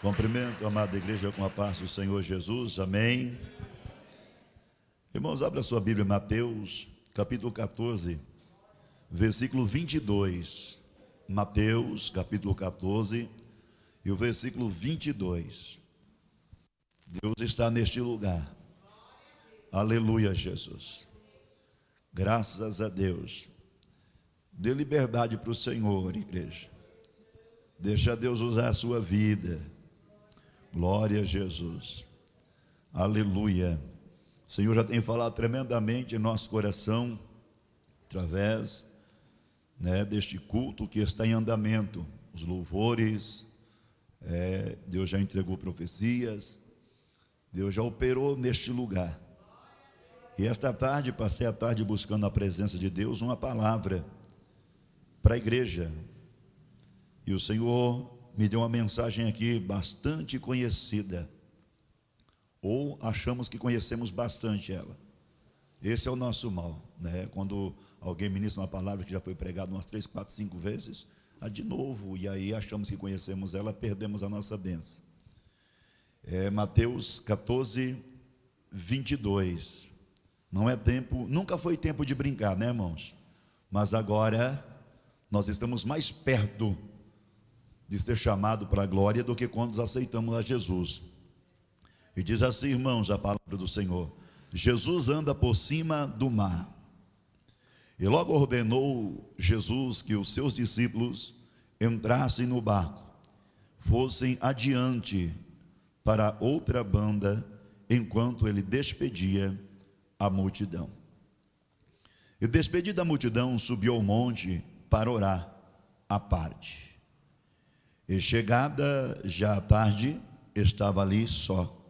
Cumprimento a amada igreja com a paz do Senhor Jesus, amém. Irmãos, abra a sua Bíblia, Mateus, capítulo 14, versículo 22. Mateus, capítulo 14, e o versículo 22. Deus está neste lugar. Aleluia, Jesus. Graças a Deus. Dê liberdade para o Senhor, igreja. Deixa Deus usar a sua vida. Glória a Jesus. Aleluia. O Senhor já tem falado tremendamente em nosso coração, através deste culto que está em andamento. Os louvores, Deus já entregou profecias, Deus já operou neste lugar. E esta tarde, passei a tarde buscando a presença de Deus, uma palavra para a igreja. E o Senhor me deu uma mensagem aqui bastante conhecida, ou achamos que conhecemos bastante ela. Esse é o nosso mal, quando alguém ministra uma palavra que já foi pregada umas 3, 4, 5 vezes, de novo, e aí achamos que conhecemos ela, perdemos a nossa bênção. Mateus 14, 22. Não é tempo, nunca foi tempo de brincar, irmãos? Mas agora nós estamos mais perto de ser chamado para a glória do que quando nos aceitamos a Jesus. E diz assim, irmãos, a palavra do Senhor: Jesus anda por cima do mar. E logo ordenou Jesus que os seus discípulos entrassem no barco, fossem adiante para outra banda, enquanto ele despedia a multidão. E despedida a multidão, subiu ao monte para orar à parte. E chegada já a tarde, estava ali só.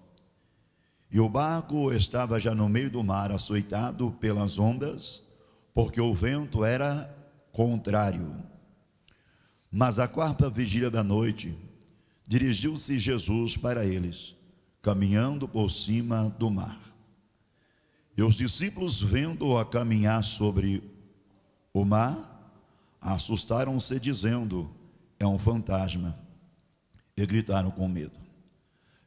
E o barco estava já no meio do mar, açoitado pelas ondas, porque o vento era contrário. Mas à quarta vigília da noite, dirigiu-se Jesus para eles, caminhando por cima do mar. E os discípulos, vendo-o a caminhar sobre o mar, assustaram-se, dizendo: é um fantasma, e gritaram com medo.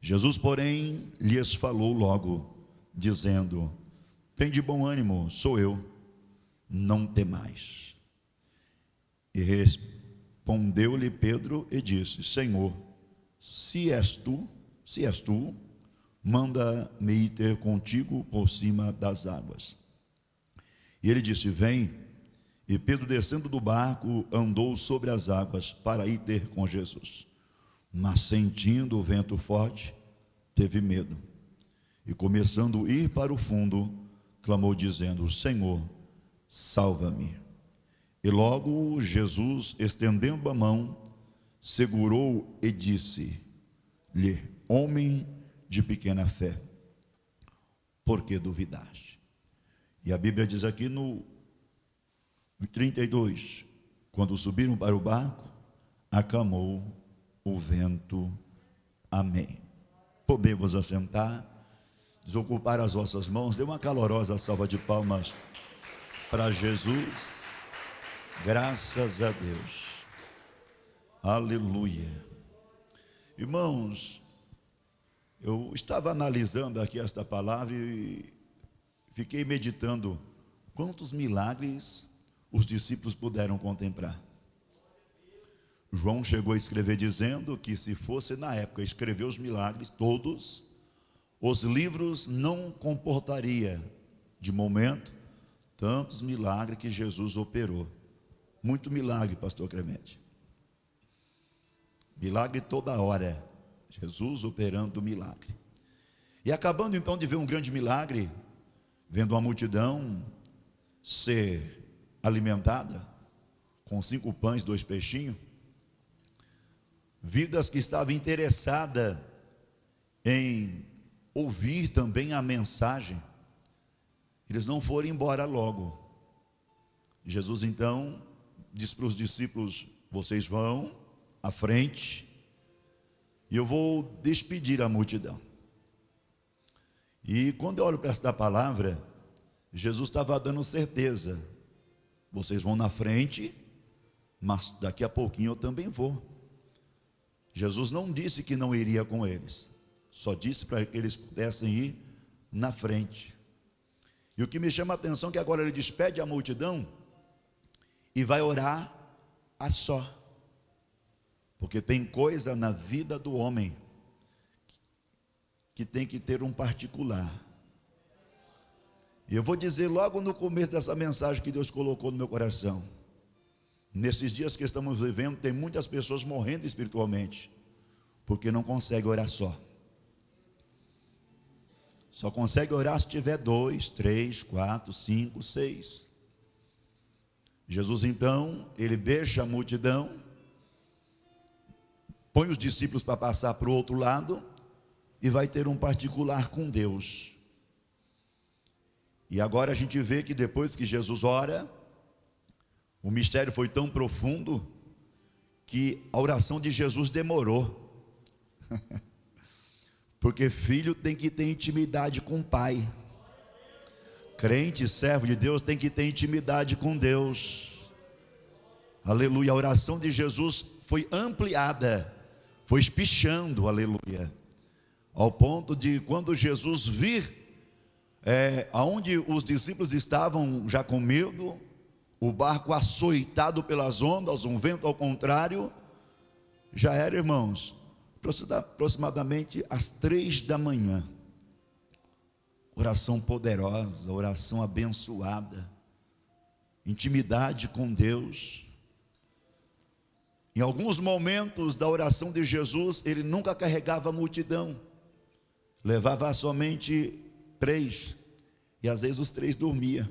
Jesus, porém, lhes falou logo, dizendo: tem de bom ânimo, sou eu, não temais. E respondeu-lhe Pedro e disse: Senhor, se és tu, manda-me ir ter contigo por cima das águas. E ele disse: vem. E Pedro, descendo do barco, andou sobre as águas para ir ter com Jesus. Mas sentindo o vento forte, teve medo. E começando a ir para o fundo, clamou dizendo: Senhor, salva-me. E logo Jesus, estendendo a mão, segurou e disse-lhe: homem de pequena fé, por que duvidaste? E a Bíblia diz aqui no 32, quando subiram para o barco, acalmou o vento. Amém. Podemos assentar, desocupar as vossas mãos, dê uma calorosa salva de palmas para Jesus. Graças a Deus. Aleluia. Irmãos, eu estava analisando aqui esta palavra e fiquei meditando quantos milagres os discípulos puderam contemplar. João chegou a escrever dizendo que se fosse na época escrever os milagres todos, os livros não comportaria de momento tantos milagres que Jesus operou. Muito milagre, pastor Clemente. Milagre toda hora, Jesus operando milagre. E acabando então de ver um grande milagre, vendo uma multidão ser alimentada com 5 pães, 2 peixinhos, vidas que estavam interessadas em ouvir também a mensagem, eles não foram embora logo. Jesus então diz para os discípulos: vocês vão à frente e eu vou despedir a multidão. E quando eu olho para esta palavra, Jesus estava dando certeza: vocês vão na frente, mas daqui a pouquinho eu também vou. Jesus não disse que não iria com eles, só disse para que eles pudessem ir na frente. E o que me chama a atenção é que agora ele despede a multidão e vai orar a só. Porque tem coisa na vida do homem que tem que ter um particular. E eu vou dizer logo no começo dessa mensagem que Deus colocou no meu coração. Nesses dias que estamos vivendo, tem muitas pessoas morrendo espiritualmente, porque não conseguem orar só. Só consegue orar se tiver 2, 3, 4, 5, 6. Jesus então, ele deixa a multidão, põe os discípulos para passar para o outro lado e vai ter um particular com Deus. E agora a gente vê que depois que Jesus ora, o mistério foi tão profundo que a oração de Jesus demorou. Porque filho tem que ter intimidade com o pai. Crente, servo de Deus, tem que ter intimidade com Deus. Aleluia. A oração de Jesus foi ampliada, foi espichando, aleluia, ao ponto de quando Jesus vir aonde os discípulos estavam já com medo, o barco açoitado pelas ondas, um vento ao contrário, já era, irmãos, aproximadamente às 3 da manhã. Oração poderosa, oração abençoada, intimidade com Deus. Em alguns momentos da oração de Jesus, ele nunca carregava a multidão, levava somente 3, e às vezes os 3 dormiam.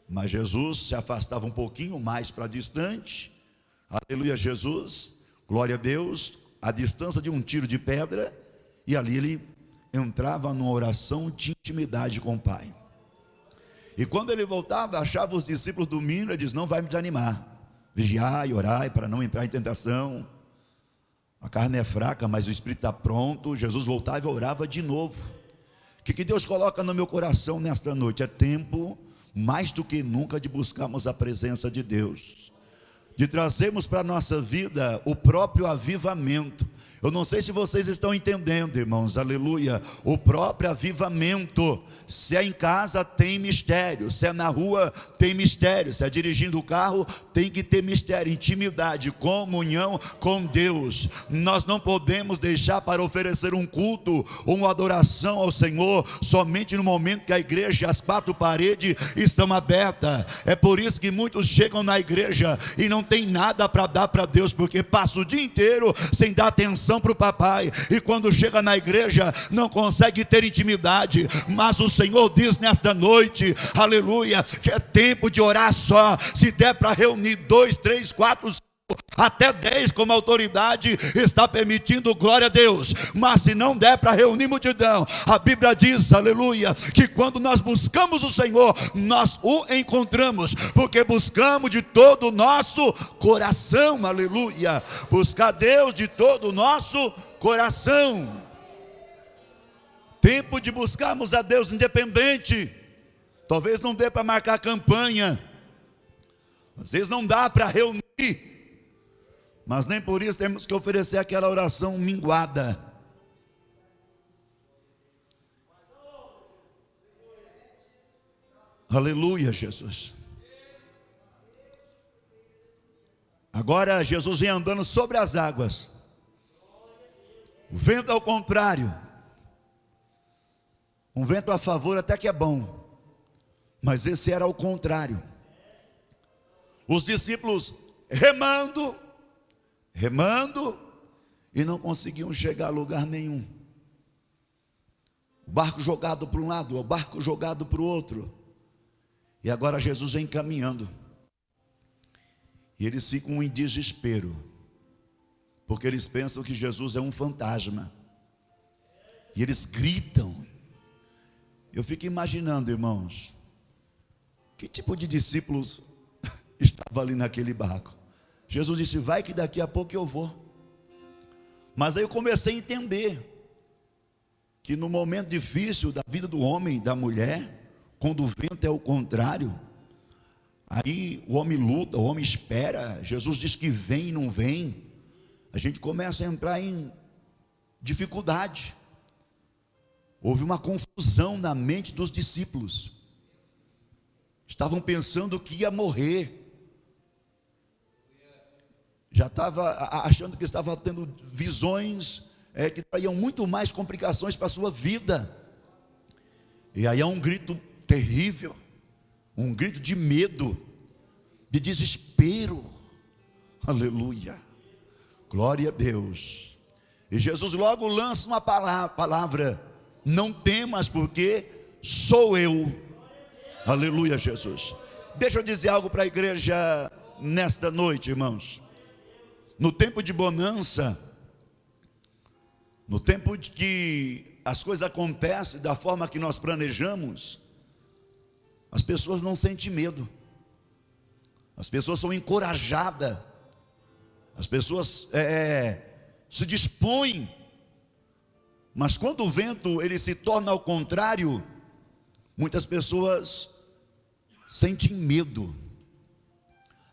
Mas Jesus se afastava um pouquinho mais para distante, aleluia, Jesus, glória a Deus, a distância de um tiro de pedra, e ali ele entrava numa oração de intimidade com o Pai. E quando ele voltava, achava os discípulos dormindo, ele diz: não vai me desanimar, vigiai e orai para não entrar em tentação. A carne é fraca, mas o espírito está pronto. Jesus voltava e orava de novo. O que Deus coloca no meu coração nesta noite? É tempo, mais do que nunca, de buscarmos a presença de Deus, de trazermos para a nossa vida o próprio avivamento. Eu não sei se vocês estão entendendo, irmãos, aleluia, o próprio avivamento. Se é em casa, tem mistério. Se é na rua, tem mistério. Se é dirigindo o carro, tem que ter mistério, intimidade, comunhão com Deus. Nós não podemos deixar para oferecer um culto, uma adoração ao Senhor, somente no momento que a igreja, as 4 paredes estão abertas. É por isso que muitos chegam na igreja e não tem nada para dar para Deus, porque passa o dia inteiro sem dar atenção para o papai, e quando chega na igreja não consegue ter intimidade. Mas o Senhor diz nesta noite, aleluia, que é tempo de orar só. Se der para reunir 2, 3, 4, 5, até 10, como a autoridade está permitindo, glória a Deus. Mas se não der para reunir multidão, a Bíblia diz, aleluia, que quando nós buscamos o Senhor, nós o encontramos, porque buscamos de todo o nosso coração, aleluia. Buscar Deus de todo o nosso coração. Tempo de buscarmos a Deus independente. Talvez não dê para marcar campanha, às vezes não dá para reunir, mas nem por isso temos que oferecer aquela oração minguada. Aleluia, Jesus. Agora Jesus vem andando sobre as águas, o vento ao contrário. Um vento a favor até que é bom, mas esse era ao contrário. Os discípulos remando, e não conseguiam chegar a lugar nenhum. O barco jogado para um lado, o barco jogado para o outro. E agora Jesus vem caminhando, e eles ficam em desespero, porque eles pensam que Jesus é um fantasma, e eles gritam. Eu fico imaginando, irmãos, que tipo de discípulos estava ali naquele barco. Jesus disse: vai que daqui a pouco eu vou. Mas aí eu comecei a entender que no momento difícil da vida do homem, da mulher, quando o vento é o contrário, aí o homem luta, o homem espera. Jesus diz que vem e não vem. a gente começa a entrar em dificuldade. Houve uma confusão na mente dos discípulos. Estavam pensando que ia morrer. Já estava achando que estava tendo visões que trariam muito mais complicações para a sua vida. E aí há um grito terrível, um grito de medo, de desespero. Aleluia, glória a Deus. E Jesus logo lança uma palavra: não temas, porque sou eu. Aleluia, Jesus. Deixa eu dizer algo para a igreja nesta noite, irmãos. No tempo de bonança, no tempo de que as coisas acontecem da forma que nós planejamos, as pessoas não sentem medo, as pessoas são encorajadas, as pessoas se dispõem. Mas quando o vento ele se torna ao contrário, muitas pessoas sentem medo.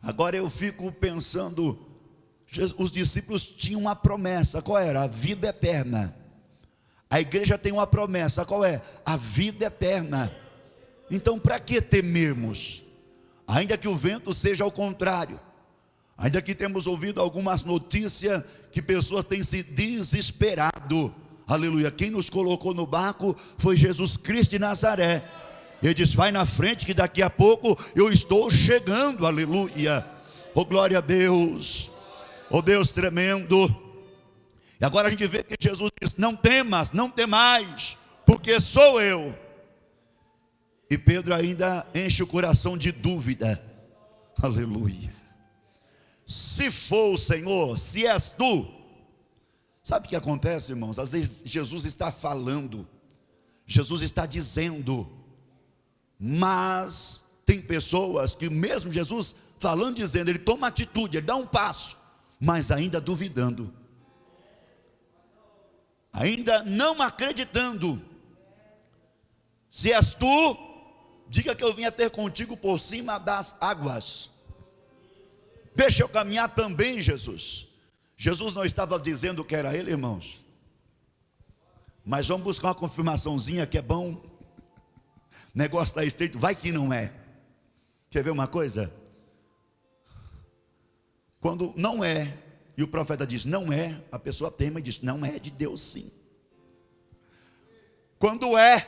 Agora eu fico pensando, os discípulos tinham uma promessa. Qual era? A vida eterna. A igreja tem uma promessa. Qual é? A vida eterna. Então para que temermos? Ainda que o vento seja ao contrário, ainda que temos ouvido algumas notícias que pessoas têm se desesperado. Aleluia, quem nos colocou no barco foi Jesus Cristo de Nazaré. Ele disse: vai na frente que daqui a pouco eu estou chegando. Aleluia, oh glória a Deus, oh Deus tremendo. E agora a gente vê que Jesus diz: não temas, não temais, porque sou eu. E Pedro ainda enche o coração de dúvida. Aleluia, se for o Senhor, se és tu. Sabe o que acontece, irmãos? Às vezes Jesus está falando, Jesus está dizendo, mas tem pessoas que mesmo Jesus falando, dizendo, ele toma atitude, ele dá um passo, mas ainda duvidando, ainda não acreditando. Se és tu, diga que eu vim a ter contigo por cima das águas. Deixa eu caminhar também, Jesus. Jesus não estava dizendo que era ele, irmãos. Mas vamos buscar uma confirmaçãozinha que é bom. O negócio está estreito, vai que não é. Quer ver uma coisa? Quando não é, e o profeta diz não é, a pessoa tema e diz não é de Deus sim. Quando é,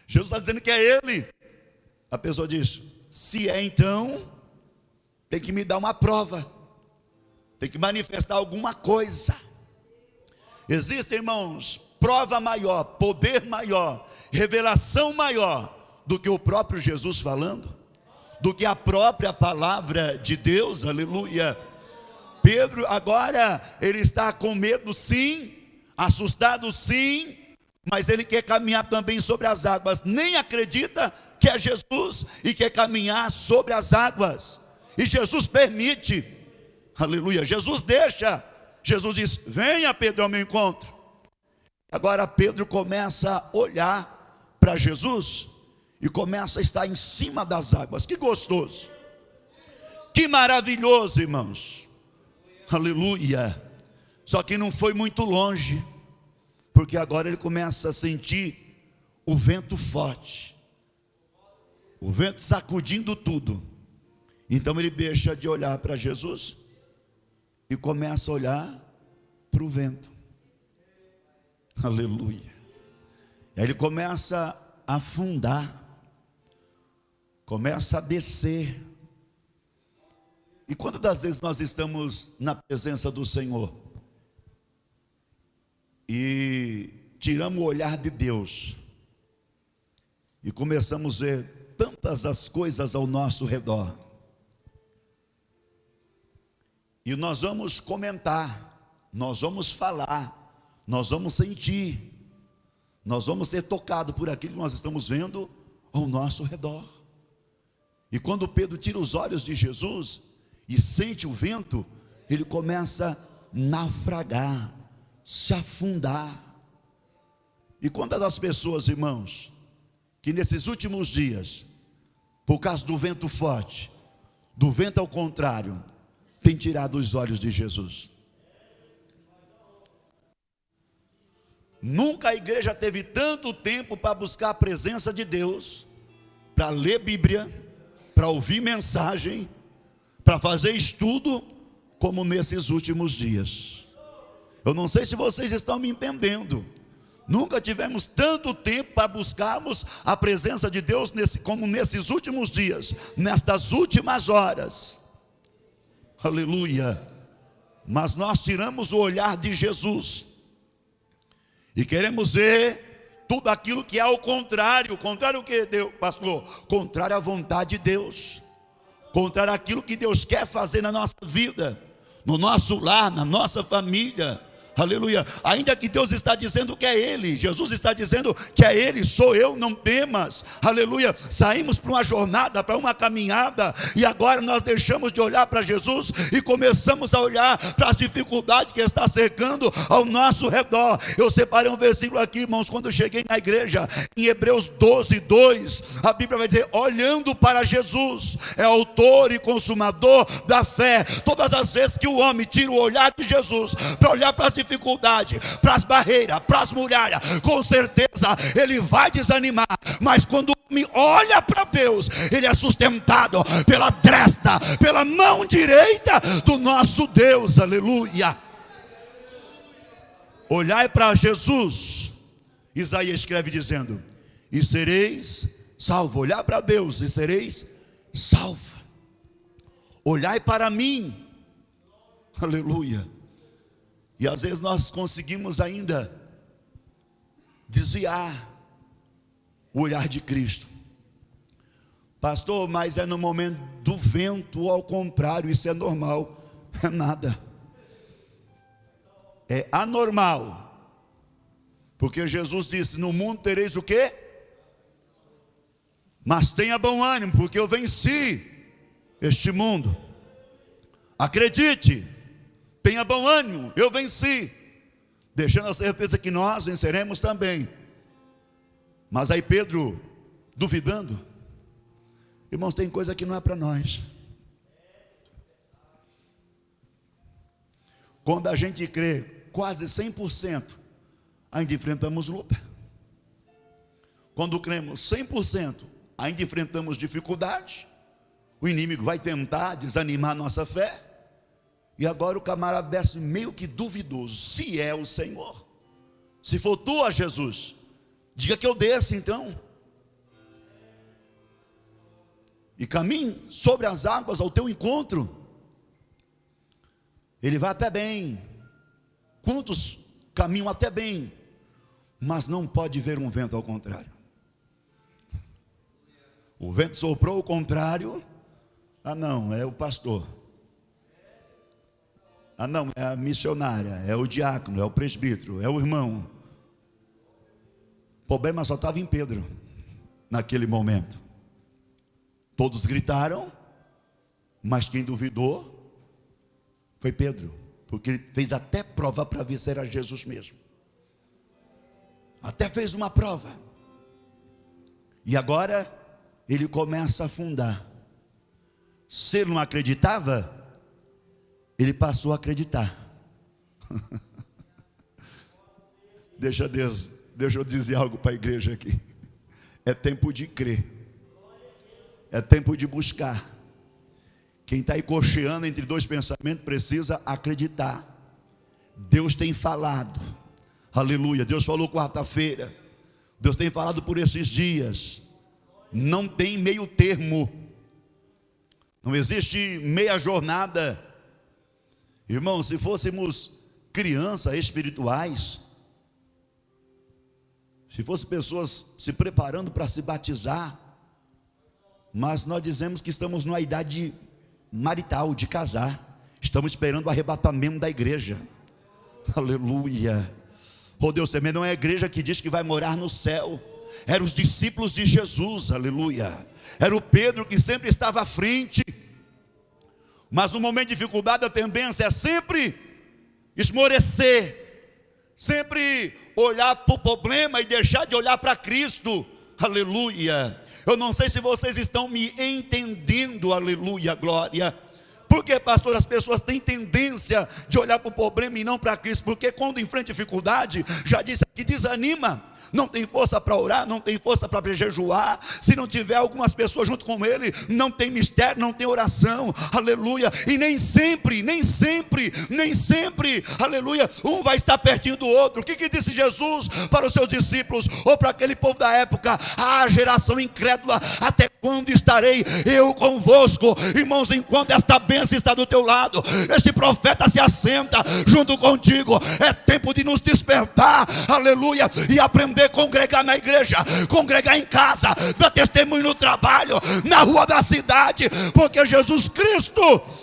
Jesus está dizendo que é ele, a pessoa diz, se é então, tem que me dar uma prova, tem que manifestar alguma coisa. Existe, irmãos, prova maior, poder maior, revelação maior do que o próprio Jesus falando, do que a própria palavra de Deus. Aleluia. Pedro agora, ele está com medo sim, assustado sim, mas ele quer caminhar também sobre as águas. Nem acredita que é Jesus e quer caminhar sobre as águas. E Jesus permite. Aleluia, Jesus deixa. Jesus diz, venha Pedro ao meu encontro. Agora Pedro começa a olhar para Jesus e começa a estar em cima das águas. Que gostoso, que maravilhoso, irmãos. Aleluia. Só que não foi muito longe, porque agora ele começa a sentir o vento forte, o vento sacudindo tudo. Então ele deixa de olhar para Jesus e começa a olhar para o vento. Aleluia. E aí ele começa a afundar, começa a descer. E quantas das vezes nós estamos na presença do Senhor e tiramos o olhar de Deus e começamos a ver tantas as coisas ao nosso redor, e nós vamos comentar, nós vamos falar, nós vamos sentir, nós vamos ser tocados por aquilo que nós estamos vendo ao nosso redor. E quando Pedro tira os olhos de Jesus e sente o vento, ele começa a naufragar, se afundar. E quantas das pessoas, irmãos, que nesses últimos dias, por causa do vento forte, do vento ao contrário, tem tirado os olhos de Jesus? Nunca a igreja teve tanto tempo para buscar a presença de Deus, para ler Bíblia, para ouvir mensagem, para fazer estudo, como nesses últimos dias. Eu não sei se vocês estão me entendendo. Nunca tivemos tanto tempo para buscarmos a presença de Deus como nesses últimos dias, nestas últimas horas. Aleluia. Mas nós tiramos o olhar de Jesus e queremos ver tudo aquilo que é ao contrário. O contrário o que, Deus, pastor? Contrário à vontade de Deus, contrário àquilo que Deus quer fazer na nossa vida, no nosso lar, na nossa família. Aleluia. Ainda que Deus está dizendo que é Ele, Jesus está dizendo que é Ele, sou eu, não temas. Aleluia. Saímos para uma jornada, para uma caminhada, e agora nós deixamos de olhar para Jesus e começamos a olhar para as dificuldades que está cercando ao nosso redor. Eu separei um versículo aqui, irmãos, quando eu cheguei na igreja, em Hebreus 12, 2, a Bíblia vai dizer: olhando para Jesus, é autor e consumador da fé. Todas as vezes que o homem tira o olhar de Jesus para olhar para as dificuldade, para as barreiras, para as muralhas, com certeza ele vai desanimar. Mas quando me olha para Deus, ele é sustentado pela destra, pela mão direita do nosso Deus. Aleluia. Olhai para Jesus. Isaías escreve dizendo: e sereis salvos. Olhar para Deus e sereis salvos. Olhai para mim. Aleluia. E às vezes nós conseguimos ainda desviar o olhar de Cristo. Pastor, mas é no momento do vento, ou ao contrário, isso é normal. É nada. É anormal. Porque Jesus disse: no mundo tereis o quê? Mas tenha bom ânimo, porque eu venci este mundo. Acredite. Tenha bom ânimo, eu venci. Deixando a certeza que nós venceremos também. Mas aí Pedro, duvidando. Irmãos, tem coisa que não é para nós. Quando a gente crê quase 100%, ainda enfrentamos luta. Quando cremos 100%, ainda enfrentamos dificuldade. O inimigo vai tentar desanimar a nossa fé. E agora o camarada desce meio que duvidoso: se é o Senhor, se for tu, ó Jesus, diga que eu desça então, e caminhe sobre as águas ao teu encontro. Ele vai até bem. Quantos caminham até bem, mas não pode ver um vento ao contrário? O vento soprou ao contrário. Ah não, é o pastor. Ah não, é a missionária, é o diácono, é o presbítero, é o irmão. O problema só estava em Pedro, naquele momento. Todos gritaram, mas quem duvidou foi Pedro, porque ele fez até prova para ver se era Jesus mesmo. Até fez uma prova. E agora ele começa a afundar. Se ele não acreditava, ele passou a acreditar. Deixa eu dizer algo para a igreja aqui. É tempo de crer. É tempo de buscar. Quem está aí cocheando entre dois pensamentos precisa acreditar. Deus tem falado. Aleluia. Deus falou quarta-feira. Deus tem falado por esses dias. Não tem meio termo. Não existe meia jornada. Irmão, se fôssemos crianças espirituais, se fossem pessoas se preparando para se batizar, mas nós dizemos que estamos numa idade marital, de casar, estamos esperando o arrebatamento da igreja. Aleluia. Oh Deus, também não é a igreja que diz que vai morar no céu. Eram os discípulos de Jesus, aleluia. Era o Pedro que sempre estava à frente. Mas no momento de dificuldade a tendência é sempre esmorecer, sempre olhar para o problema e deixar de olhar para Cristo. Aleluia. Eu não sei se vocês estão me entendendo. Aleluia, glória. Porque, pastor, as pessoas têm tendência de olhar para o problema e não para Cristo. Porque quando enfrenta dificuldade, já disse a que desanima, não tem força para orar, não tem força para jejuar, se não tiver algumas pessoas junto com ele, não tem mistério, não tem oração, aleluia. E nem sempre, aleluia, um vai estar pertinho do outro. O que disse Jesus para os seus discípulos, ou para aquele povo da época? Ah, geração incrédula, até quando estarei eu convosco? Irmãos, enquanto esta bênção está do teu lado, este profeta se assenta junto contigo, é tempo de nos despertar, aleluia, e aprender a congregar na igreja, congregar em casa, dar testemunho no trabalho, na rua da cidade, porque Jesus Cristo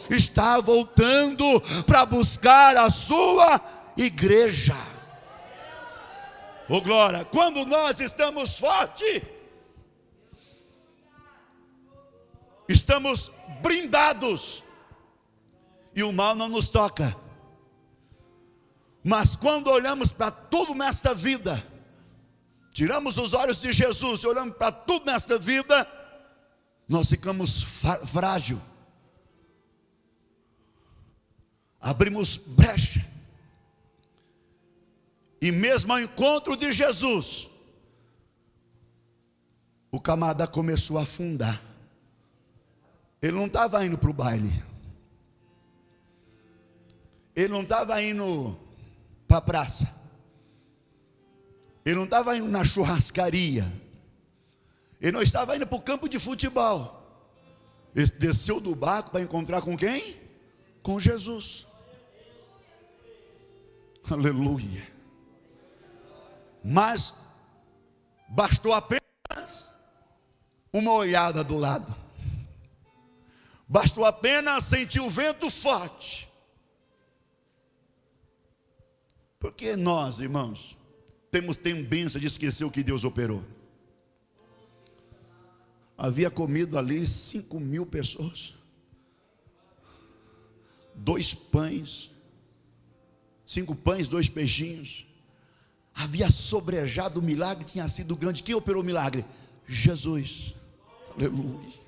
está voltando para buscar a sua igreja. Oh glória, quando nós estamos fortes, estamos blindados e o mal não nos toca. Mas quando olhamos para tudo nesta vida, tiramos os olhos de Jesus e olhamos para tudo nesta vida, nós ficamos frágil, abrimos brecha, e mesmo ao encontro de Jesus, o camarada começou a afundar. Ele não estava indo para o baile, ele não estava indo para a praça, ele não estava indo na churrascaria, ele não estava indo para o campo de futebol. Ele desceu do barco para encontrar com quem? Com Jesus. Aleluia. Mas bastou apenas uma olhada do lado, bastou apenas sentir o vento forte. Porque nós, irmãos, temos tendência de esquecer o que Deus operou. Havia comido ali 5.000 pessoas, 2 pães, 5 pães, 2 peixinhos. Havia sobrejado o milagre, tinha sido grande. Quem operou o milagre? Jesus. Aleluia.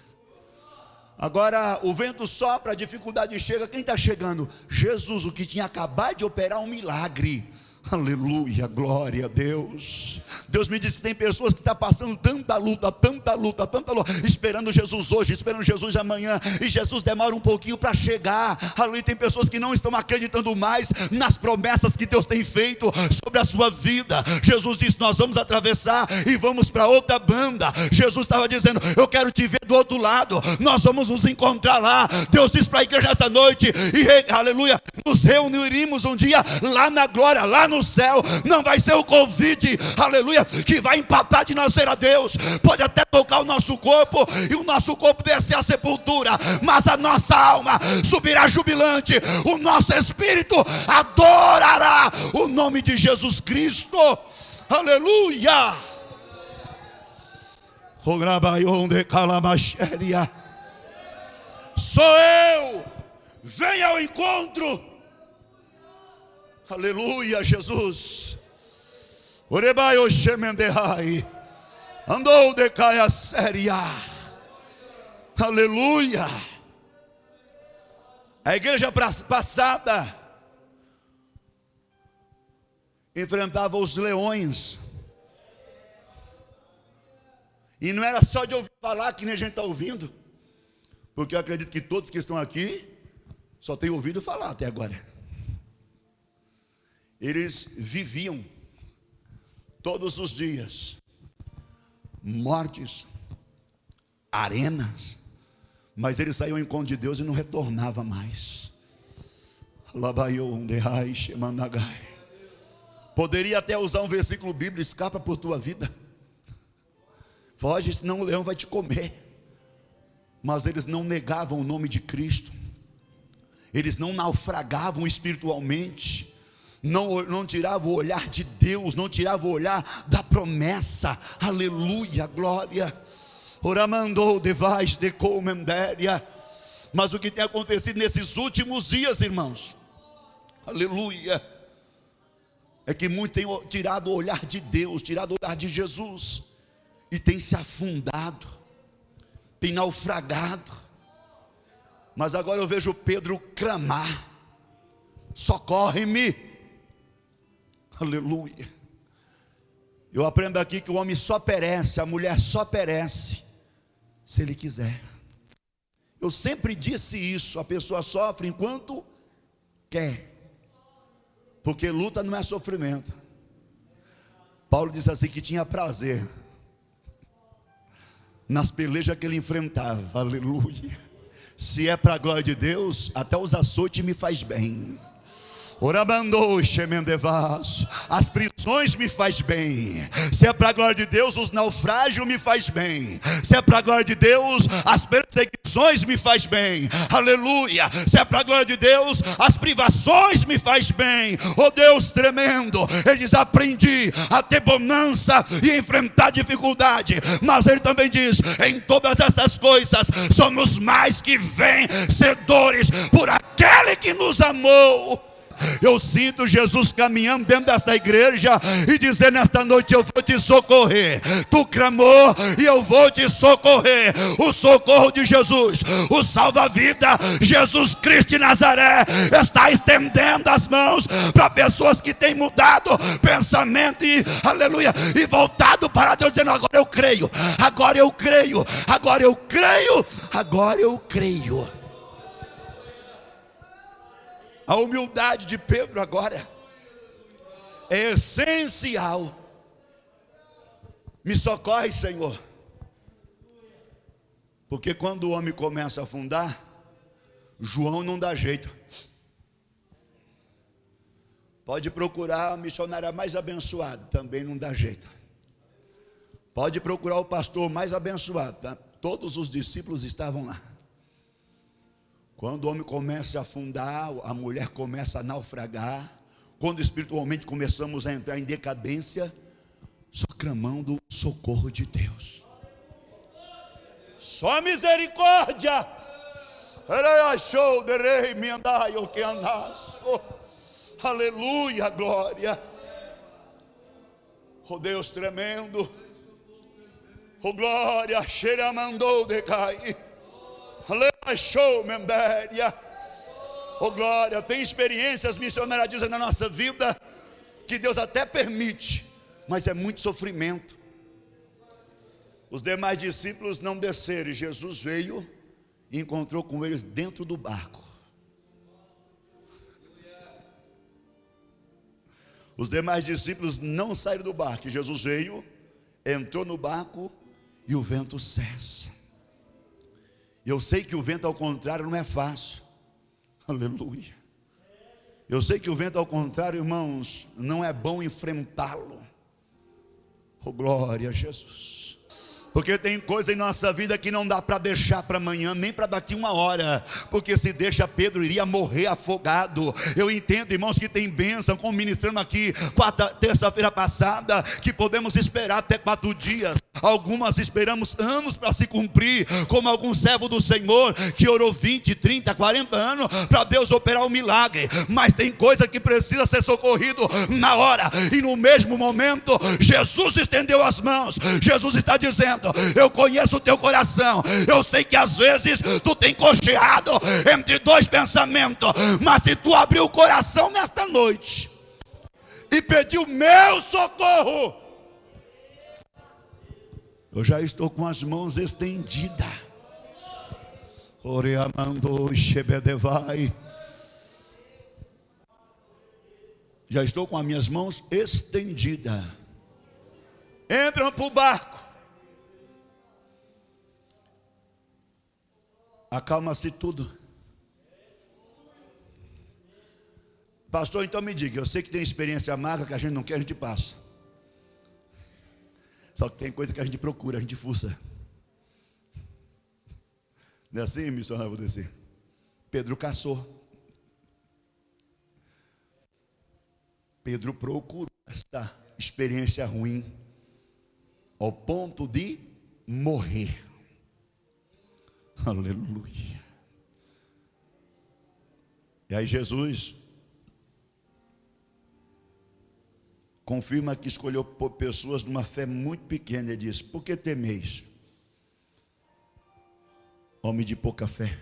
Agora o vento sopra, a dificuldade chega. Quem está chegando? Jesus, o que tinha acabado de operar um milagre. Aleluia, glória a Deus. Deus me diz que tem pessoas que estão passando tanta luta, esperando Jesus hoje, esperando Jesus amanhã, e Jesus demora um pouquinho para chegar. Aleluia, tem pessoas que não estão acreditando mais nas promessas que Deus tem feito sobre a sua vida. Jesus disse: nós vamos atravessar e vamos para outra banda. Jesus estava dizendo: eu quero te ver do outro lado, nós vamos nos encontrar lá. Deus disse para a igreja esta noite, e aleluia, nos reuniremos um dia lá na glória, lá no céu. Não vai ser o convite, aleluia, que vai empatar de nós ver a Deus. Pode até tocar o nosso corpo e o nosso corpo descer à sepultura, mas a nossa alma subirá jubilante, o nosso espírito adorará o nome de Jesus Cristo. Aleluia. Sou eu, venha ao encontro. Aleluia, Jesus. Orebai oxemendehai. Andou de caia séria. Aleluia. A igreja passada enfrentava os leões. E não era só de ouvir falar, que nem a gente está ouvindo. Porque eu acredito que todos que estão aqui só têm ouvido falar até agora. Eles viviam todos os dias mortes, arenas, mas eles saíam em encontro de Deus e não retornavam mais. Poderia até usar um versículo bíblico: escapa por tua vida, foge, senão o leão vai te comer. Mas eles não negavam o nome de Cristo, eles não naufragavam espiritualmente, não tirava o olhar de Deus, não tirava o olhar da promessa. Aleluia, glória. Oramandou devais de comendéria. Mas o que tem acontecido nesses últimos dias, irmãos, aleluia, é que muitos têm tirado o olhar de Deus, tirado o olhar de Jesus, e tem se afundado, tem naufragado. Mas agora eu vejo Pedro clamar: socorre-me. Aleluia. Eu aprendo aqui que o homem só perece, a mulher só perece se ele quiser. Eu sempre disse isso, a pessoa sofre enquanto quer, porque luta não é sofrimento. Paulo diz assim que tinha prazer nas pelejas que ele enfrentava, aleluia. Se é para a glória de Deus, até os açoites me faz bem. As prisões me faz bem. Se é para a glória de Deus, os naufrágios me faz bem. Se é para a glória de Deus, as perseguições me faz bem. Aleluia. Se é para a glória de Deus, as privações me faz bem. Oh Deus tremendo. Ele diz: aprendi a ter bonança e enfrentar dificuldade. Mas ele também diz: em todas essas coisas somos mais que vencedores por aquele que nos amou. Eu sinto Jesus caminhando dentro desta igreja e dizer nesta noite: eu vou te socorrer. Tu clamou e eu vou te socorrer. O socorro de Jesus, o salva-vida, Jesus Cristo de Nazaré, está estendendo as mãos para pessoas que têm mudado pensamento e, aleluia, e voltado para Deus, dizendo: agora eu creio, agora eu creio, agora eu creio, agora eu creio. A humildade de Pedro agora é essencial. Me socorre, Senhor. Porque quando o homem começa a afundar, João não dá jeito. Pode procurar a missionária mais abençoada, também não dá jeito. Pode procurar o pastor mais abençoado, tá? Todos os discípulos estavam lá. Quando o homem começa a afundar, a mulher começa a naufragar, quando espiritualmente começamos a entrar em decadência, só clamando o socorro de Deus. Só misericórdia. Aleluia, glória. Oh Deus tremendo. Oh glória, cheira mandou decai. Oh glória, tem experiências missionárias dizem na nossa vida que Deus até permite, mas é muito sofrimento. Os demais discípulos não desceram, e Jesus veio e encontrou com eles dentro do barco. Os demais discípulos não saíram do barco, e Jesus veio, entrou no barco e o vento cessa. Eu sei que o vento ao contrário não é fácil. Aleluia. Eu sei que o vento ao contrário, irmãos, não é bom enfrentá-lo. Oh glória a Jesus. Porque tem coisa em nossa vida que não dá para deixar para amanhã, nem para daqui uma hora. Porque se deixa, Pedro iria morrer afogado. Eu entendo, irmãos, que tem bênção, como ministrando aqui terça-feira passada, que podemos esperar até 4 dias. Algumas esperamos anos para se cumprir, como algum servo do Senhor que orou 20, 30, 40 anos para Deus operar um milagre. Mas tem coisa que precisa ser socorrido na hora, e no mesmo momento Jesus estendeu as mãos. Jesus está dizendo: eu conheço o teu coração, eu sei que às vezes tu tem cocheado entre 2 pensamentos, mas se tu abrir o coração nesta noite e pedir o meu socorro, eu já estou com as mãos estendidas. Já estou com as minhas mãos estendidas. Entram para o barco. Acalma-se tudo. Pastor, então me diga, eu sei que tem experiência amarga que a gente não quer, a gente passa. Só que tem coisa que a gente procura, a gente fuça. Não é assim, missionário? Vou descer. Pedro caçou. Pedro procurou esta experiência ruim ao ponto de morrer. Aleluia. E aí Jesus confirma que escolheu pessoas de uma fé muito pequena. Ele diz: por que temeis, homem de pouca fé?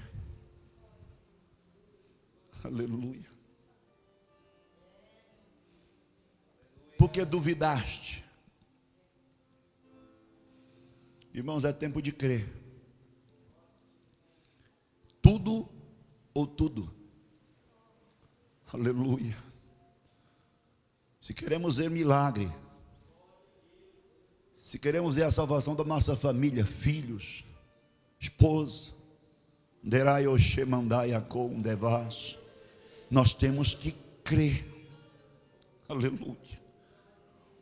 Aleluia. Por que duvidaste? Irmãos, é tempo de crer. Tudo ou tudo. Aleluia. Se queremos ver milagre, se queremos ver a salvação da nossa família, filhos, esposa, nós temos que crer. Aleluia.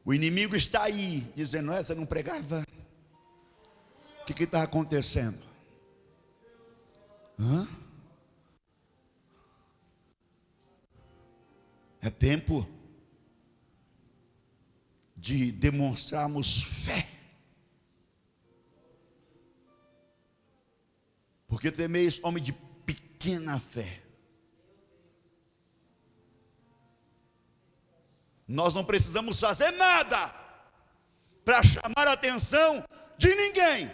O inimigo está aí dizendo: você não pregava? O que está acontecendo? É tempo de demonstrarmos fé. Porque temeis homem de pequena fé. Nós não precisamos fazer nada para chamar a atenção de ninguém.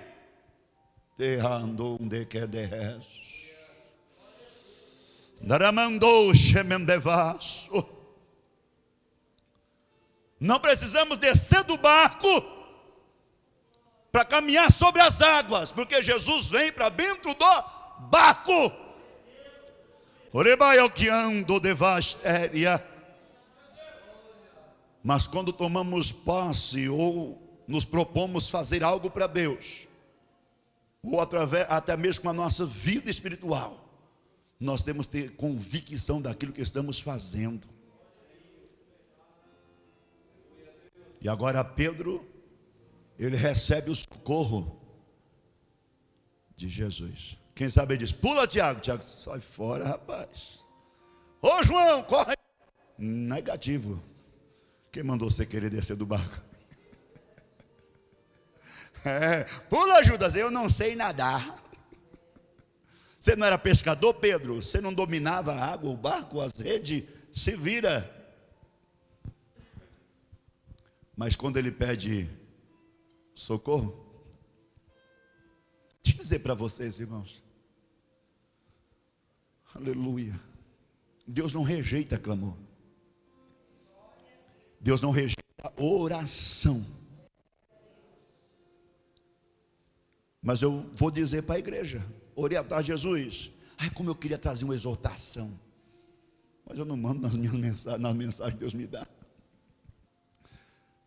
Não precisamos descer do barco para caminhar sobre as águas, porque Jesus vem para dentro do barco. Mas quando tomamos posse ou nos propomos fazer algo para Deus, ou até mesmo com a nossa vida espiritual, nós temos que ter convicção daquilo que estamos fazendo. E agora Pedro, ele recebe o socorro de Jesus. Quem sabe diz: pula, Tiago. Tiago, sai fora, rapaz. Ô João, corre. Negativo. Quem mandou você querer descer do barco? Pula, Judas. Eu não sei nadar. Você não era pescador, Pedro? Você não dominava a água, o barco, as redes? Se vira. Mas quando ele pede socorro, deixa eu dizer para vocês, irmãos, aleluia, Deus não rejeita clamor. Deus não rejeita oração. Mas eu vou dizer para a igreja, orientar Jesus: ai, como eu queria trazer uma exortação, mas eu não mando nas minhas mensagens, nas mensagens que Deus me dá.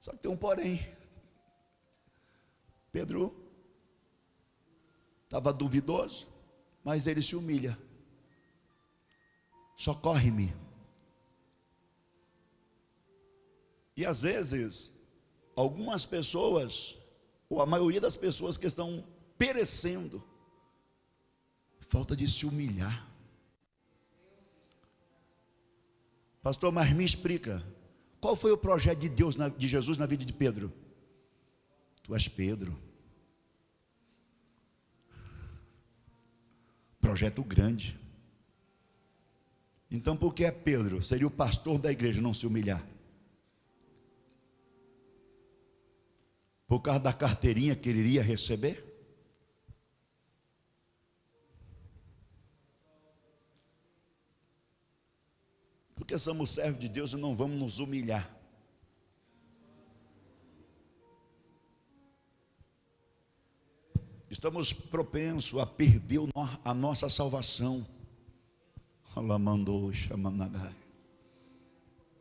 Só que tem um porém. Pedro estava duvidoso, mas ele se humilha. Socorre-me. E às vezes, algumas pessoas, ou a maioria das pessoas que estão perecendo, falta de se humilhar. Pastor, mas me explica, qual foi o projeto de Deus, de Jesus na vida de Pedro? Tu és Pedro. Projeto grande. Então por que Pedro seria o pastor da igreja não se humilhar? Por causa da carteirinha que ele iria receber? Porque somos servos de Deus e não vamos nos humilhar. Estamos propensos a perder a nossa salvação.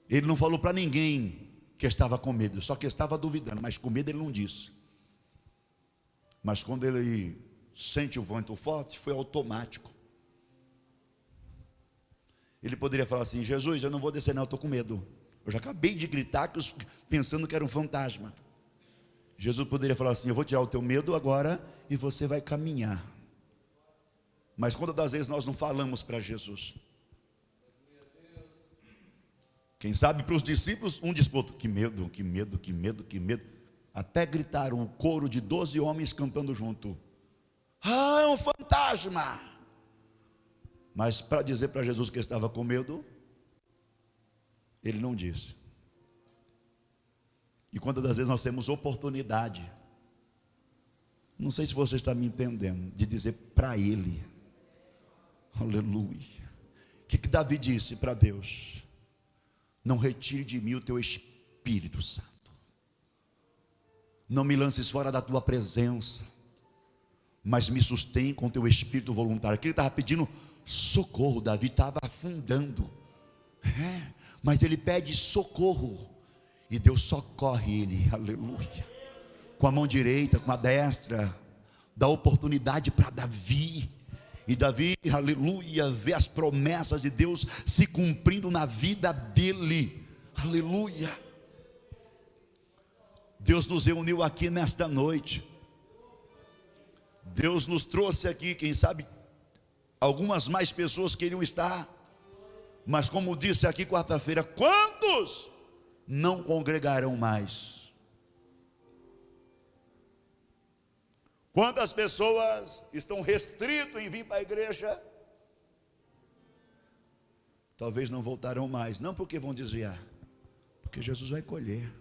Ele não falou para ninguém que estava com medo, só que estava duvidando, mas com medo ele não disse. Mas quando ele sente o vento forte, foi automático. Ele poderia falar assim: Jesus, eu não vou descer não, eu estou com medo. Eu já acabei de gritar pensando que era um fantasma. Jesus poderia falar assim: eu vou tirar o teu medo agora e você vai caminhar. Mas quantas das vezes nós não falamos para Jesus? Quem sabe para os discípulos, um disputa: que medo, que medo, que medo, que medo. Até gritaram, o coro de 12 homens cantando junto: ah, é um fantasma. Mas para dizer para Jesus que estava com medo, ele não disse. E quantas das vezes nós temos oportunidade, não sei se você está me entendendo, de dizer para ele, aleluia. O que Davi disse para Deus? Não retire de mim o teu Espírito Santo. Não me lances fora da tua presença. mas me sustém com teu espírito voluntário. Aqui ele estava pedindo socorro. Davi estava afundando, mas ele pede socorro, e Deus socorre ele, aleluia, com a mão direita, com a destra, dá oportunidade para Davi. E Davi, aleluia, vê as promessas de Deus se cumprindo na vida dele, aleluia. Deus nos reuniu aqui nesta noite, Deus nos trouxe aqui, quem sabe algumas mais pessoas queriam estar, mas como disse aqui quarta-feira, quantos não congregarão mais? Quantas pessoas estão restritas em vir para a igreja? Talvez não voltarão mais, não porque vão desviar, porque Jesus vai colher.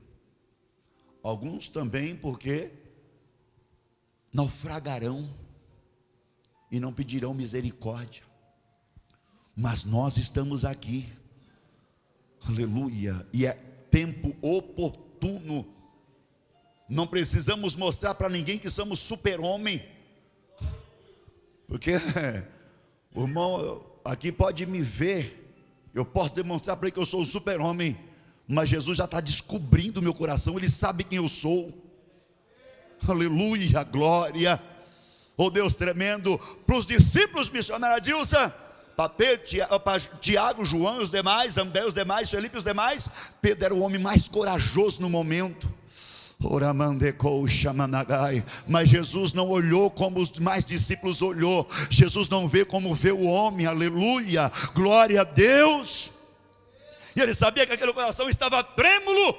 Alguns também porque naufragarão e não pedirão misericórdia. Mas nós estamos aqui, aleluia, e é tempo oportuno. Não precisamos mostrar para ninguém que somos super-homem, porque o irmão aqui pode me ver, eu posso demonstrar para ele que eu sou um super-homem, mas Jesus já está descobrindo o meu coração, Ele sabe quem eu sou, aleluia, glória, oh Deus tremendo. Para os discípulos missionários, Dilson, para Tiago, João e os demais, André e os demais, Felipe e os demais, Pedro era o homem mais corajoso no momento, mas Jesus não olhou como os demais discípulos olhou. Jesus não vê como vê o homem, aleluia, glória a Deus. E ele sabia que aquele coração estava trêmulo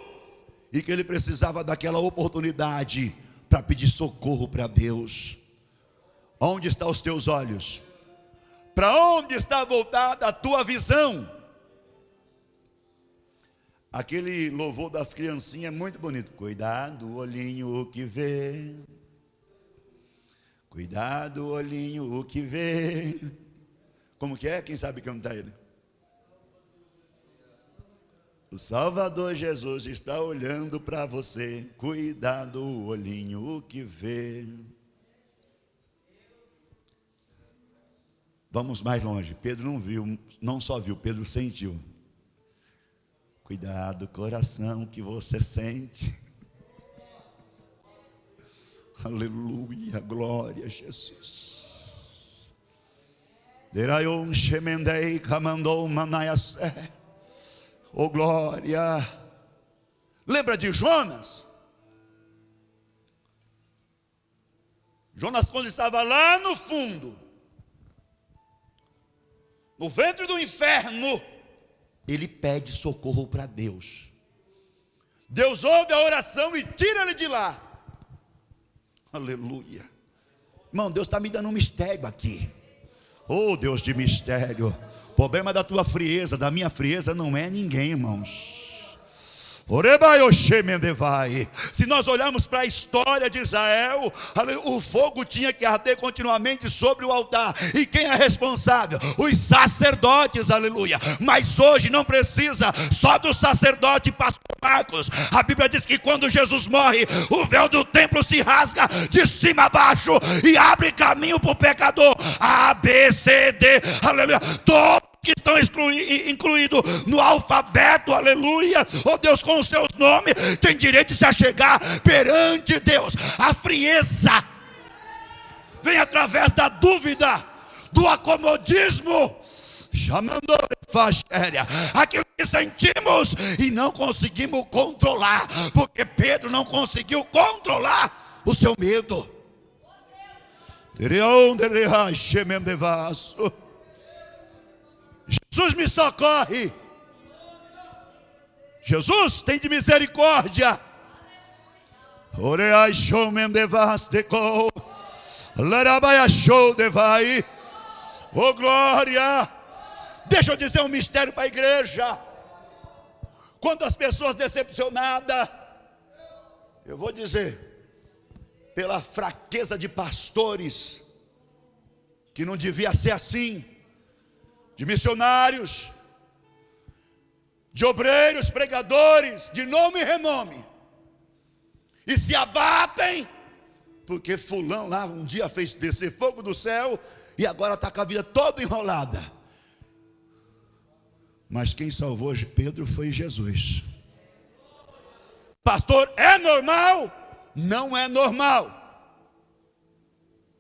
e que ele precisava daquela oportunidade para pedir socorro para Deus. Onde estão os teus olhos? Para onde está voltada a tua visão? Aquele louvor das criancinhas é muito bonito. Cuidado, olhinho, o que vê. Cuidado, olhinho, o que vê. Como que é? Quem sabe cantar ele? O Salvador Jesus está olhando para você. Cuidado, olhinho, o que vê. Vamos mais longe. Pedro não viu, não só viu, Pedro sentiu. Cuidado, coração, que você sente. Aleluia, glória a Jesus. Derayon shemendei kamandou manayasé. Oh glória. Lembra de Jonas? Jonas, quando estava lá no fundo, no ventre do inferno, ele pede socorro para Deus. Deus ouve a oração e tira ele de lá. Aleluia. Irmão, Deus está me dando um mistério aqui. Oh Deus de mistério. O problema da tua frieza, da minha frieza, não é ninguém, irmãos. Se nós olharmos para a história de Israel, o fogo tinha que arder continuamente sobre o altar. E quem é responsável? Os sacerdotes, aleluia. Mas hoje não precisa só do sacerdote, pastor Marcos. A Bíblia diz que quando Jesus morre, o véu do templo se rasga de cima a baixo e abre caminho para o pecador. A, B, C, D, aleluia. Todos que estão incluídos no alfabeto, aleluia, oh Deus, com os seus nomes, tem direito de se achegar perante Deus. A frieza vem através da dúvida, do acomodismo, chamando aquilo que sentimos e não conseguimos controlar, porque Pedro não conseguiu controlar o seu medo. Jesus me socorre. Jesus tem de misericórdia. Oh glória. Deixa eu dizer um mistério para a igreja. Quantas pessoas decepcionadas, eu vou dizer, pela fraqueza de pastores, que não devia ser assim, de missionários, de obreiros, pregadores, de nome e renome, e se abatem porque fulano lá um dia fez descer fogo do céu e agora está com a vida toda enrolada. Mas quem salvou Pedro foi Jesus. Pastor, é normal? Não é normal.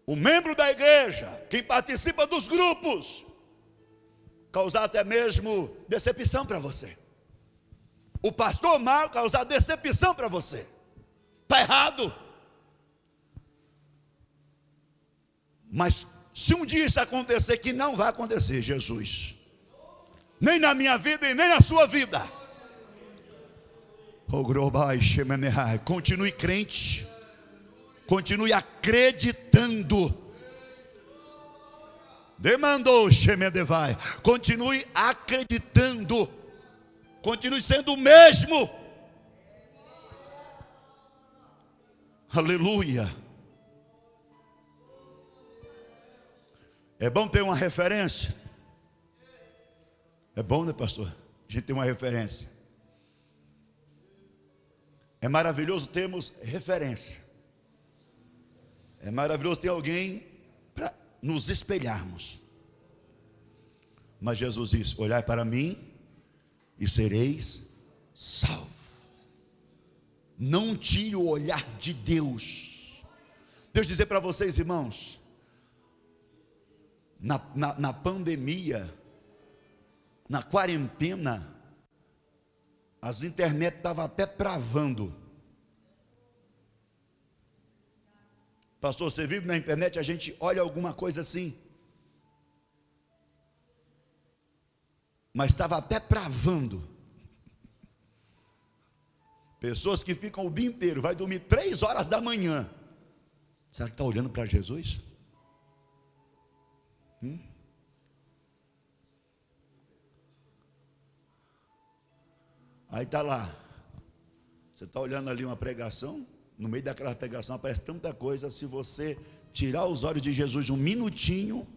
O membro da igreja, quem participa dos grupos, causar até mesmo decepção para você. O pastor mau causar decepção para você. Está errado. Mas se um dia isso acontecer, que não vai acontecer, Jesus, nem na minha vida e nem na sua vida, continue crente, continue acreditando. Demandou Shemedevai, continue acreditando, continue sendo o mesmo. Aleluia. É bom ter uma referência. É bom, né, pastor? A gente tem uma referência. É maravilhoso termos referência. É maravilhoso ter alguém para nos espelharmos. Mas Jesus disse: olhai para mim e sereis salvos. Não tire o olhar de Deus. Deus dizer para vocês, irmãos, na pandemia, na quarentena, as internet estavam até travando. Pastor, você vive na internet, a gente olha alguma coisa assim, mas estava até travando. Pessoas que ficam o dia inteiro, vai dormir 3 horas da manhã. Será que está olhando para Jesus? Aí está lá, você está olhando ali uma pregação, no meio daquela pregação aparece tanta coisa. Se você tirar os olhos de Jesus um minutinho,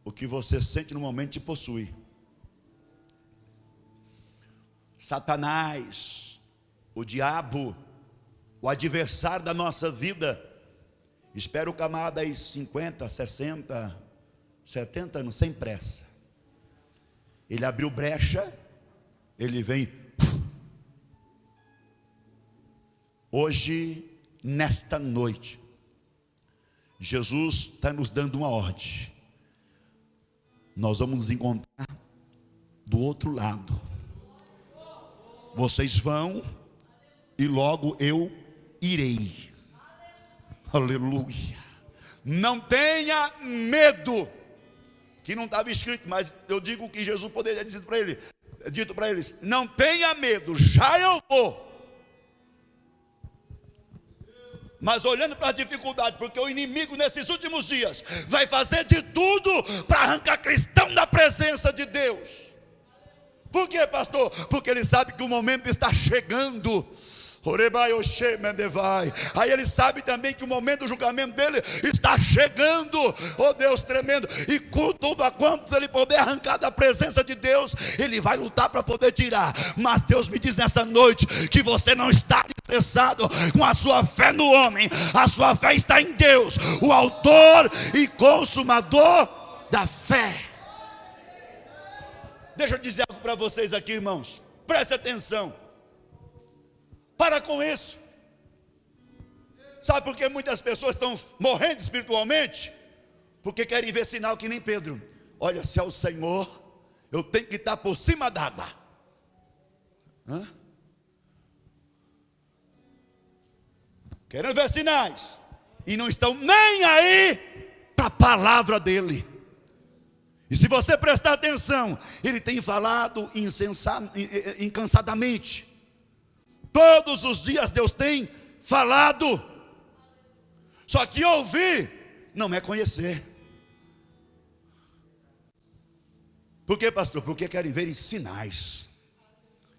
o que você sente no momento te possui. Satanás, o diabo, o adversário da nossa vida, espera o camarada aí 50, 60, 70 anos, sem pressa. Ele abriu brecha, ele vem. Hoje, nesta noite, Jesus está nos dando uma ordem. Nós vamos nos encontrar do outro lado. Vocês vão e logo eu irei. Aleluia. Não tenha medo. Que não estava escrito, mas eu digo que Jesus poderia dizer para ele, dito para eles: não tenha medo, já eu vou. Mas olhando para a dificuldade, porque o inimigo nesses últimos dias vai fazer de tudo para arrancar cristão da presença de Deus. Por quê, pastor? Porque ele sabe que o momento está chegando. Aí ele sabe também que o momento do julgamento dele está chegando. Oh Deus tremendo. E com tudo a quantos ele puder arrancar da presença de Deus, ele vai lutar para poder tirar. Mas Deus me diz nessa noite que você não está estressado com a sua fé no homem. A sua fé está em Deus, o autor e consumador da fé. Deixa eu dizer algo para vocês aqui, irmãos. Preste atenção. Para com isso. Sabe por que muitas pessoas estão morrendo espiritualmente? Porque querem ver sinal que nem Pedro. Olha, se é o Senhor, eu tenho que estar por cima d'água. Querem ver sinais e não estão nem aí para a palavra dele. E se você prestar atenção, ele tem falado incansadamente. Todos os dias Deus tem falado. Só que ouvir não é conhecer. Por quê, pastor? Porque querem ver sinais.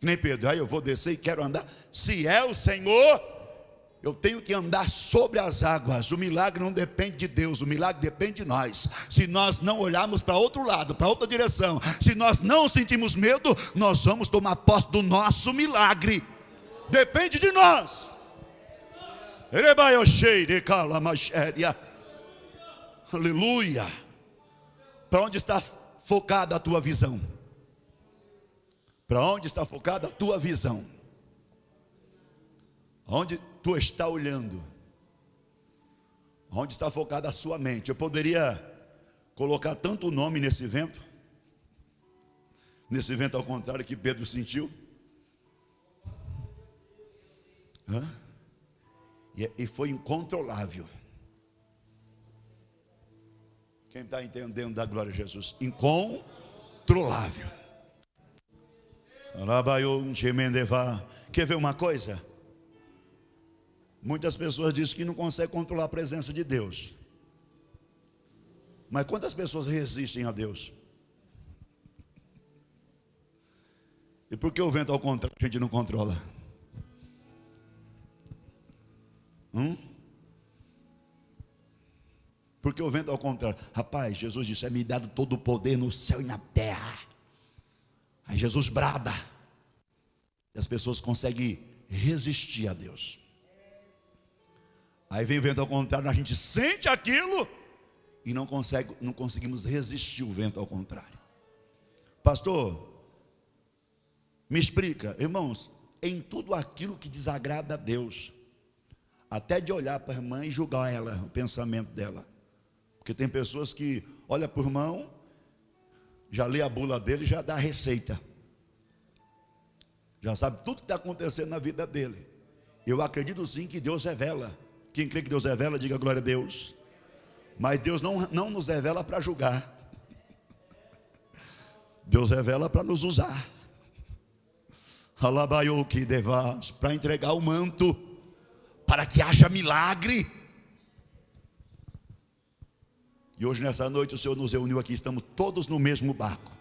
Que nem Pedro, aí eu vou descer e quero andar. Se é o Senhor, eu tenho que andar sobre as águas. O milagre não depende de Deus, o milagre depende de nós. Se nós não olharmos para outro lado, para outra direção, se nós não sentimos medo, nós vamos tomar posse do nosso milagre. Depende de nós. Aleluia. Para onde está focada a tua visão? Para onde está focada a tua visão? Onde tu está olhando? Onde está focada a sua mente? Eu poderia colocar tanto nome nesse vento ao contrário que Pedro sentiu. E foi incontrolável. Quem está entendendo da glória de Jesus? Incontrolável. Quer ver uma coisa? Muitas pessoas dizem que não conseguem controlar a presença de Deus. Mas quantas pessoas resistem a Deus? E por que o vento ao contrário a gente não controla? Porque o vento ao contrário. Rapaz, Jesus disse: é-me dado todo o poder no céu e na terra. Aí Jesus brada. E as pessoas conseguem resistir a Deus. Aí vem o vento ao contrário, a gente sente aquilo e não conseguimos resistir o vento ao contrário. Pastor, me explica. Irmãos, em tudo aquilo que desagrada a Deus, até de olhar para a irmã e julgar ela, o pensamento dela. Porque tem pessoas que olham para o irmão, já lê a bula dele e já dá a receita. Já sabe tudo que está acontecendo na vida dele. Eu acredito sim que Deus revela. Quem crê que Deus revela, diga glória a Deus. Mas Deus não nos revela para julgar. Deus revela para nos usar. Para entregar o manto, para que haja milagre. E hoje nessa noite o Senhor nos reuniu aqui, estamos todos no mesmo barco.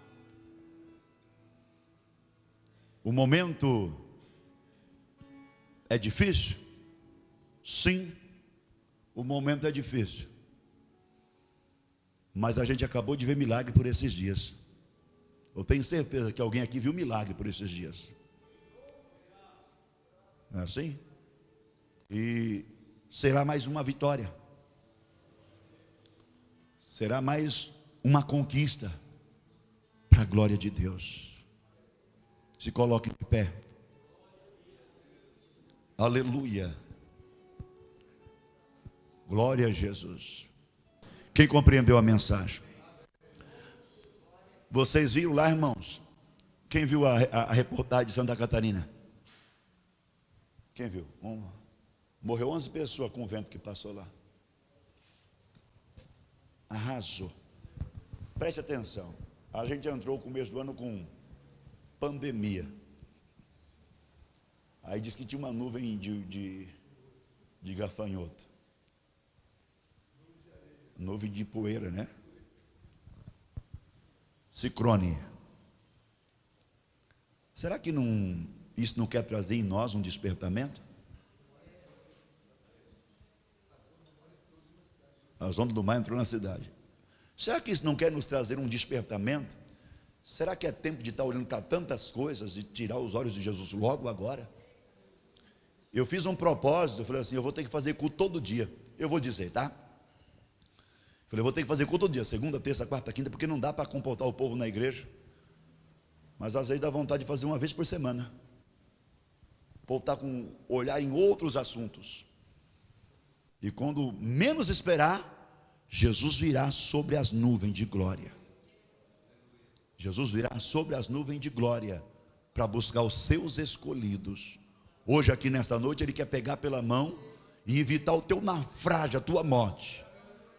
O momento é difícil? Sim, o momento é difícil. Mas a gente acabou de ver milagre por esses dias. Eu tenho certeza que alguém aqui viu milagre por esses dias. Não é assim? E será mais uma vitória. Será mais uma conquista para a glória de Deus. Se coloque de pé. Aleluia. Glória a Jesus. Quem compreendeu a mensagem? Vocês viram lá, irmãos? Quem viu a reportagem de Santa Catarina? Quem viu? Morreu 11 pessoas com o vento que passou lá. Arrasou. Preste atenção. A gente entrou no começo do ano com pandemia. Aí diz que tinha uma nuvem de gafanhoto. Nuvem de poeira, né? Ciclone. Será que isso não quer trazer em nós um despertamento? As ondas do mar entrou na cidade. Será que isso não quer nos trazer um despertamento? Será que é tempo de estar olhando para tantas coisas e tirar os olhos de Jesus logo agora? Eu fiz um propósito, eu falei assim: eu vou ter que fazer culto todo dia. Eu vou dizer, tá? Falei, eu vou ter que fazer culto todo dia, segunda, terça, quarta, quinta, porque não dá para comportar o povo na igreja. Mas às vezes dá vontade de fazer uma vez por semana. O povo está com olhar em outros assuntos. E quando menos esperar, Jesus virá sobre as nuvens de glória. Jesus virá sobre as nuvens de glória para buscar os seus escolhidos. Hoje aqui nesta noite Ele quer pegar pela mão e evitar o teu naufrágio, a tua morte.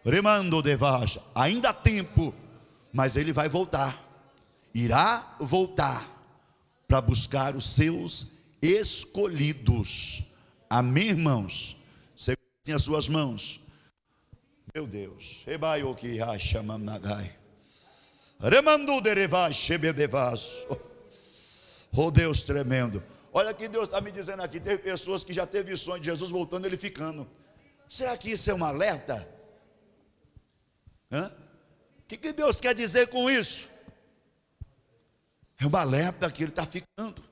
Remando devacha, ainda há tempo, mas Ele vai voltar. Irá voltar para buscar os seus escolhidos. Amém, irmãos? Segurem as suas mãos. Meu Deus. Oh Deus tremendo. Olha que Deus está me dizendo aqui. Teve pessoas que já teve sonho de Jesus voltando, Ele ficando. Será que isso é um alerta? O que Deus quer dizer com isso? É um alerta que Ele está ficando.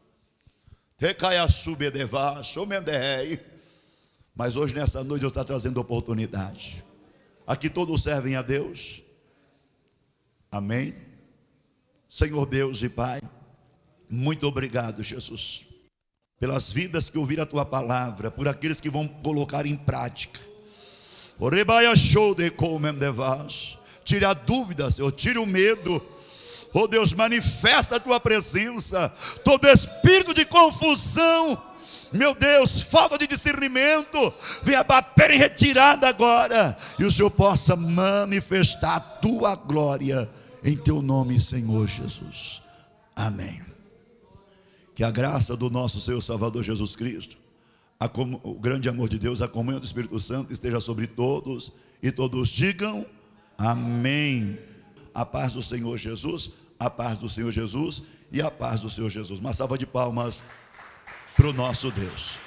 Mas hoje, nessa noite, Deus está trazendo oportunidade. Aqui todos servem a Deus. Amém? Senhor Deus e Pai, muito obrigado, Jesus, pelas vidas que ouviram a Tua palavra, por aqueles que vão colocar em prática. Tire a dúvida, Senhor, tire o medo. Oh Deus, manifesta a Tua presença. Todo espírito de confusão, meu Deus, falta de discernimento, venha bater em retirada agora, e o Senhor possa manifestar a Tua glória em Teu nome, Senhor Jesus. Amém. Que a graça do nosso Senhor Salvador Jesus Cristo, o grande amor de Deus, a comunhão do Espírito Santo esteja sobre todos, e todos digam amém. A paz do Senhor Jesus, a paz do Senhor Jesus e a paz do Senhor Jesus. Uma salva de palmas para o nosso Deus.